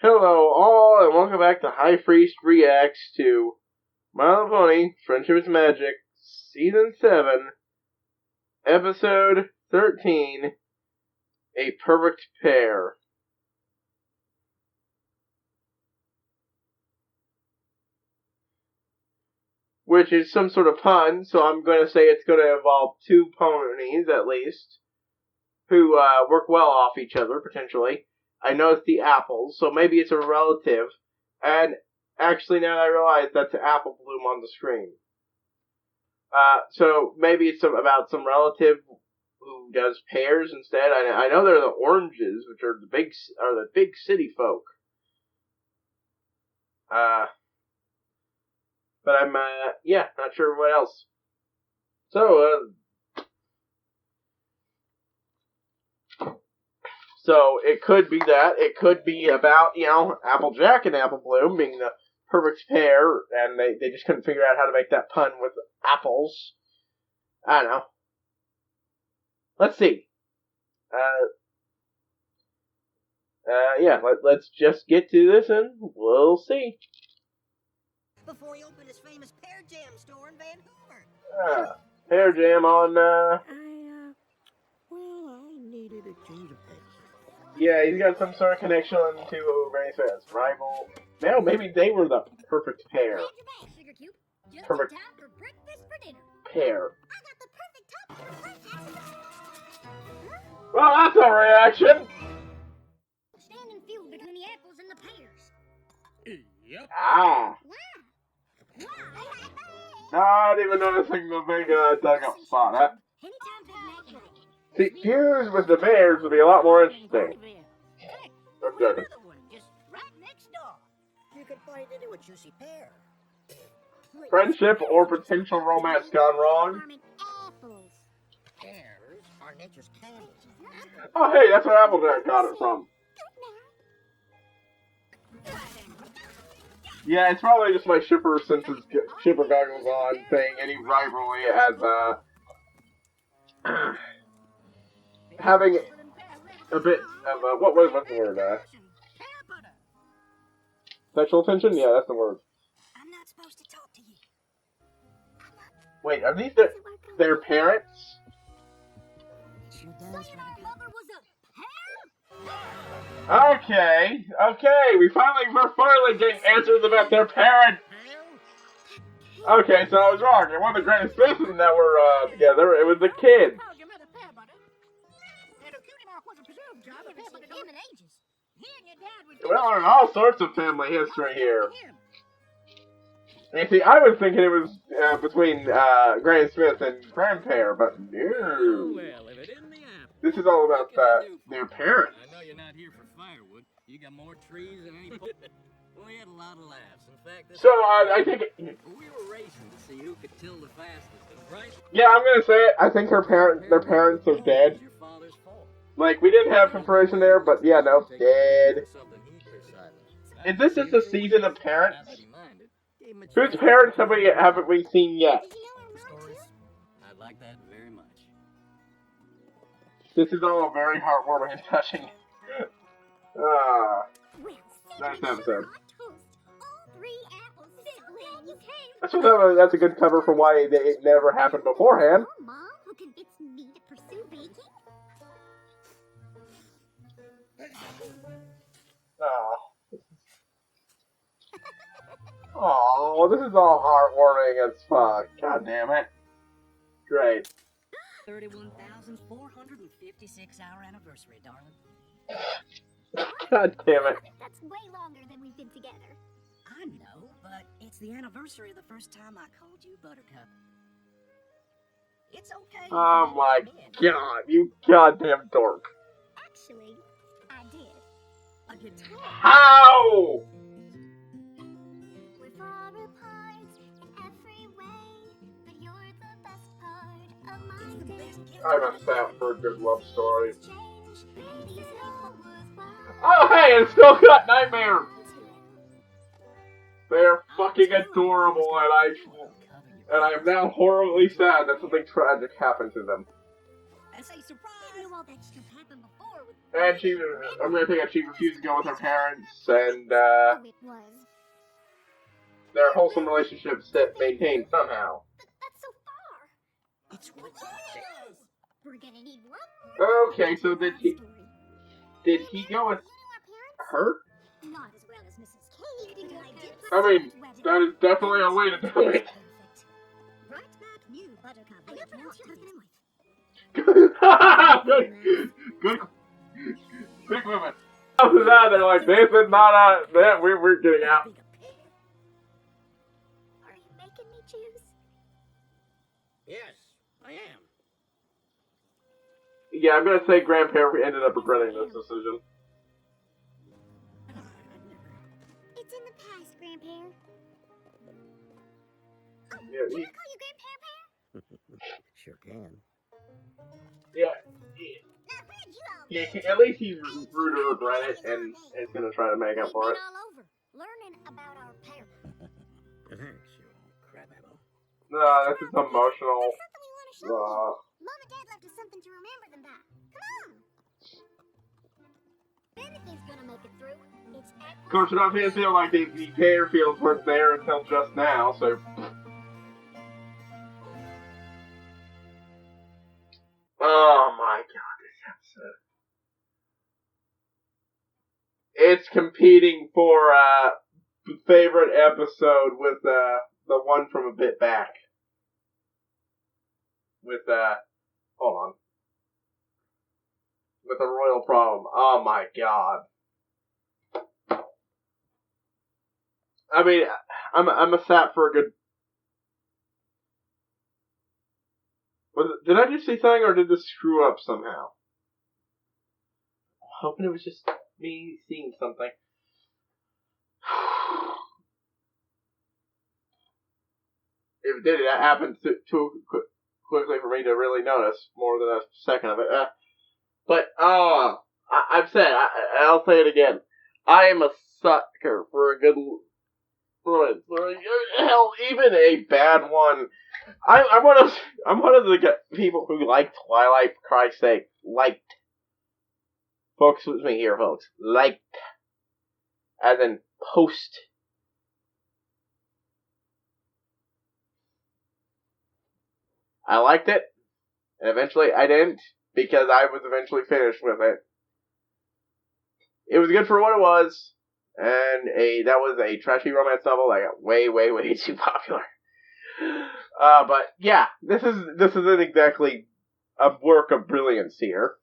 Hello all, and welcome back to HighPriest Reacts to My Little Pony, Friendship is Magic, Season 7, Episode 13, A Perfect Pair. Which is some sort of pun, so I'm going to say it's going to involve two ponies, at least, who work well off each other, potentially. I know it's the apples, so maybe it's a relative. And actually, now that I realize that's Apple Bloom on the screen. So maybe it's about some relative who does pears instead. I know they're the oranges, which are the big city folk. But I'm not sure what else. So it could be that. It could be about, Applejack and Apple Bloom being the perfect pair, and they just couldn't figure out how to make that pun with apples. I don't know. Let's see. Let's just get to this and we'll see. Before he opened his famous Pear Jam store in Vancouver. Pear Jam on, I needed a change of pace. Yeah, he's got some sort of connection to Granny Smith's rival. No, maybe they were the perfect pair. Perfect pair. Well, that's a reaction. Standing feud between the apples and the pears. Yep. Not even noticing the big dug-up spot, huh? See, fuse with the bears would be a lot more interesting. I'm joking. Just right next door. You could find it a juicy pear. Friendship or potential romance gone wrong? Pears are nature's candy. Oh, hey, that's where Applejack got it from. Yeah, it's probably just my shipper goggles on thing. Any rivalry has, having a bit of what's the word, sexual tension? Yeah, that's the word. I'm not supposed to talk to you. Wait, are these their parents? Okay, we're finally getting answers about their parents. Okay, so I was wrong. It wasn't Granny Smith that were together. It was the kids. Well, there's all sorts of family history here. And see, I was thinking it was between Granny Smith and Grandpa, but no. This is all about their parents. I know you're not here for firewood. You got more trees than any. We had a lot of laughs. In fact, so I think we were racing to see who could till the fastest, right? Yeah, I'm gonna say it. I think their parents are dead. Your father's fault. Like, we didn't have confirmation there, but yeah, no, dead. Is this just a season of parents? Whose parents haven't we seen yet? I like that very much. This is all very heartwarming and touching. Nice episode. That's a good cover for why it never happened beforehand. Oh, this is all heartwarming as fuck. God damn it. Great. 31,456-hour anniversary, darling. God damn it. That's way longer than we've been together. I know, but it's the anniversary of the first time I called you Buttercup. It's okay. Oh my god, you goddamn dork. Actually, I did. A guitar. How? We're far apart in every way, but you're the best part of my day. I'm a sap for a good love story. Oh hey, it's still got Nightmare! They're fucking adorable, and I am now horribly sad that something tragic happened to them. And say surprise! You knew all that stuff happened before with... And I'm gonna think that she refused to go with her parents, and Oh, it was. their wholesome relationship maintained somehow. But that's so far. It's what you said. We're gonna need one more... Okay, so did he go with You knew our parents? her? Not as well as Mrs. K. Because I did I mean, that is definitely a way to do it. Perfect. Right back, you, Buttercup. I never Not else you're this living good quick movement. After that, they're like, this is not we're getting out. Are you making me choose? Yes, I am. Yeah, I'm gonna say Grandpa ended up regretting this decision. It's in the past, Grandpa. Oh, Yeah, can I call you Grandpa? Sure can. Yeah, Now, where'd you all yeah, at least he grew to regret it, and is gonna try to make up for it. We've been all over, learning about our parents. Thanks, you crab apple. No, this is emotional. That's something we want to show you. Uh, Mom and Dad left us something to remember them by. Come on. If anything's gonna make it through, it's of course, it doesn't feel like the Pear fields weren't there until just now, so. Oh my god, this episode. It's competing for favorite episode with the one from a bit back. With hold on. With a royal problem. Oh my god. I mean, I'm a sap for a good. Did I just say something, or did this screw up somehow? I'm hoping it was just me seeing something. If it did, it happened too quickly for me to really notice more than a second of it. But I've said, I'll say it again. I am a sucker for a good. Hell, even a bad one. I'm one of the people who like Twilight, for Christ's sake. Liked. Focus with me here, folks. Liked. As in post. I liked it. And eventually I didn't. Because I was eventually finished with it. It was good for what it was. And that was a trashy romance novel that got way, way, way too popular. But yeah, this isn't exactly a work of brilliance here.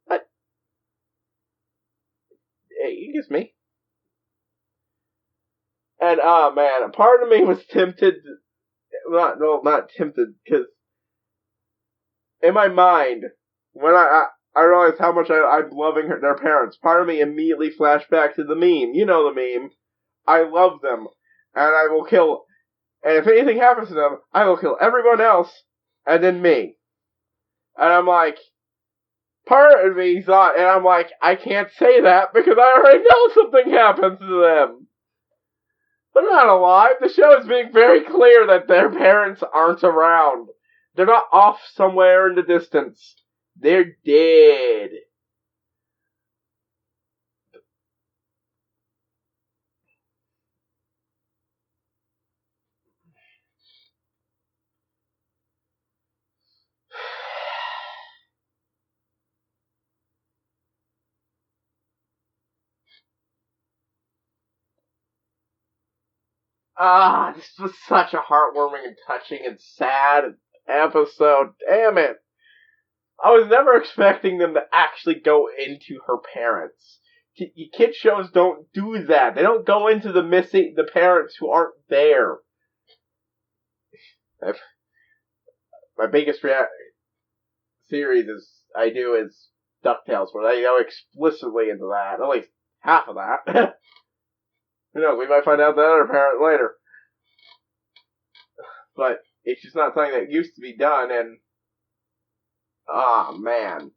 But it gives me. And man, a part of me was tempted. Not tempted, because in my mind, when I realized how much I'm loving their parents, part of me immediately flashed back to the meme. You know the meme. I love them, and I will kill. And if anything happens to them, I will kill everyone else, and then me. And I'm like, part of me thought, and I'm like, I can't say that because I already know something happens to them. They're not alive. The show is being very clear that their parents aren't around. They're not off somewhere in the distance. They're dead. This was such a heartwarming and touching and sad episode. Damn it. I was never expecting them to actually go into her parents. Kid shows don't do that. They don't go into the parents who aren't there. My biggest series is DuckTales, where they go explicitly into that. At least half of that. Who knows, we might find out the other parent later. But it's just not something that used to be done, and man.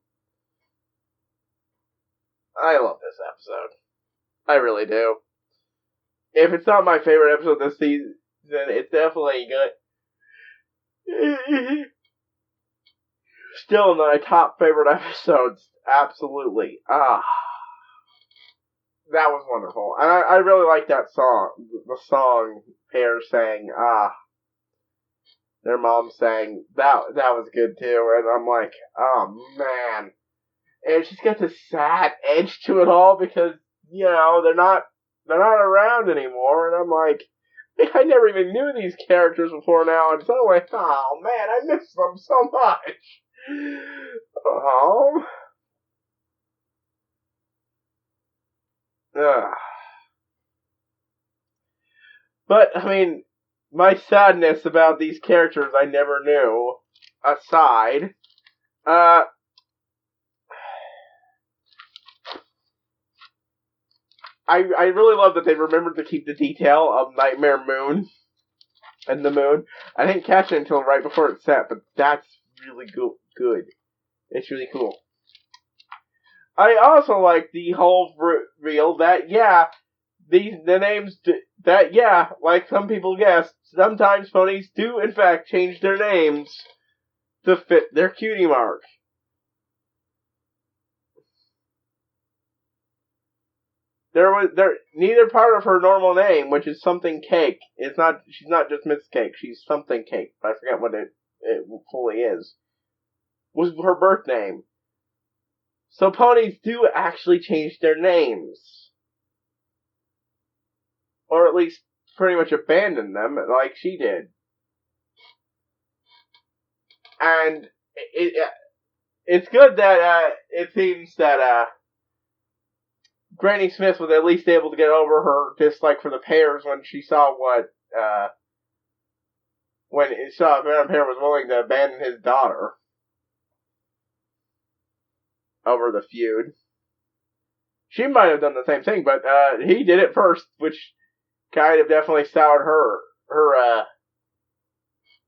I love this episode. I really do. If it's not my favorite episode this season, then it's definitely good. Still in my top favorite episodes. Absolutely. That was wonderful. And I really like that song. The song Pear sang, their mom sang. That was good too. And I'm like, oh man. And she's got this sad edge to it all because, you know, they're not around anymore. And I'm like, I never even knew these characters before now. And so I'm like, oh man, I miss them so much. Oh. Ugh. But, I mean, my sadness about these characters I never knew aside, I really love that they remembered to keep the detail of Nightmare Moon and the moon. I didn't catch it until right before it set, but that's really good. It's really cool. I also like the whole reveal that, the names, like some people guessed, sometimes ponies do in fact change their names to fit their cutie mark. Neither part of her normal name, which is something cake. She's not just Miss Cake, she's something cake. I forget what it fully is. Was her birth name. So ponies do actually change their names. Or at least pretty much abandon them, like she did. And it's good that it seems that Granny Smith was at least able to get over her dislike for the Pears when she saw when she saw Madame Pear was willing to abandon his daughter over the feud. She might have done the same thing, but he did it first, which kind of definitely soured her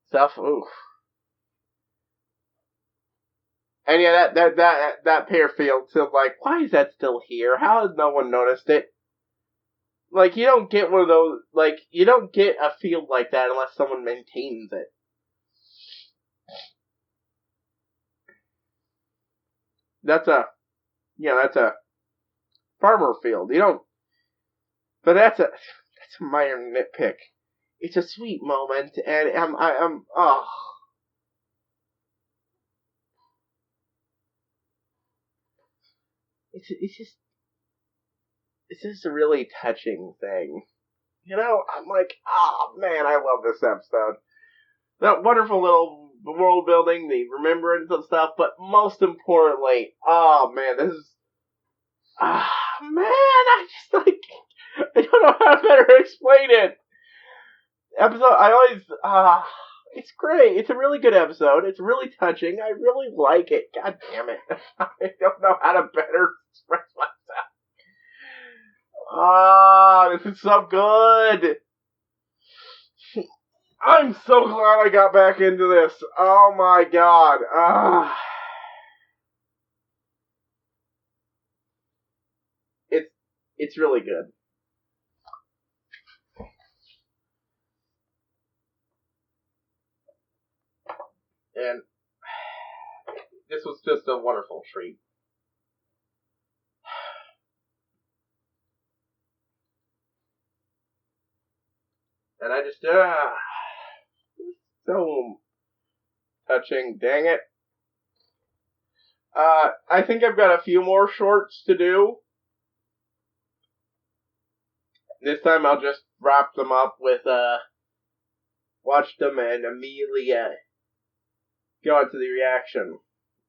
stuff. Oof. And yeah, that Pear field feels like, why is that still here? How has no one noticed it? Like, you don't get one of those, like, you don't get a field like that unless someone maintains it. That's a farmer field. You don't, but that's a minor nitpick. It's a sweet moment, and it's just a really touching thing. You know, I'm like, oh man, I love this episode. That wonderful little world building, the remembrance of stuff, but most importantly, oh man, this is, man, I just like, I don't know how to better explain it. It's great. It's a really good episode. It's really touching. I really like it. God damn it. I don't know how to better express myself. This is so good. I'm so glad I got back into this. Oh my god. It's really good. And this was just a wonderful treat. And I just, so touching, dang it. I think I've got a few more shorts to do. This time I'll just wrap them up with, watch them and immediately, go into the reaction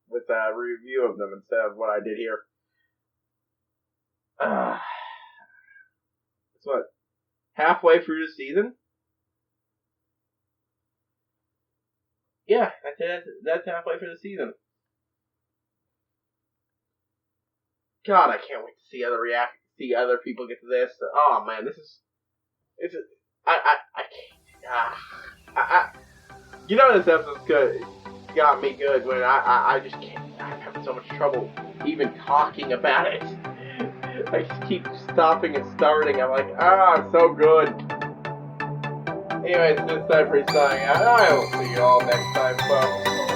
with a review of them instead of what I did here. It's what? Halfway through the season? Yeah, that's halfway through the season. God, I can't wait to see other people get to this. Oh man, you know this episode's good. Got me good when I just can't. I'm having so much trouble even talking about it. I just keep stopping and starting. I'm like, it's so good. Anyways, this time for signing out. I will see you all next time, folks.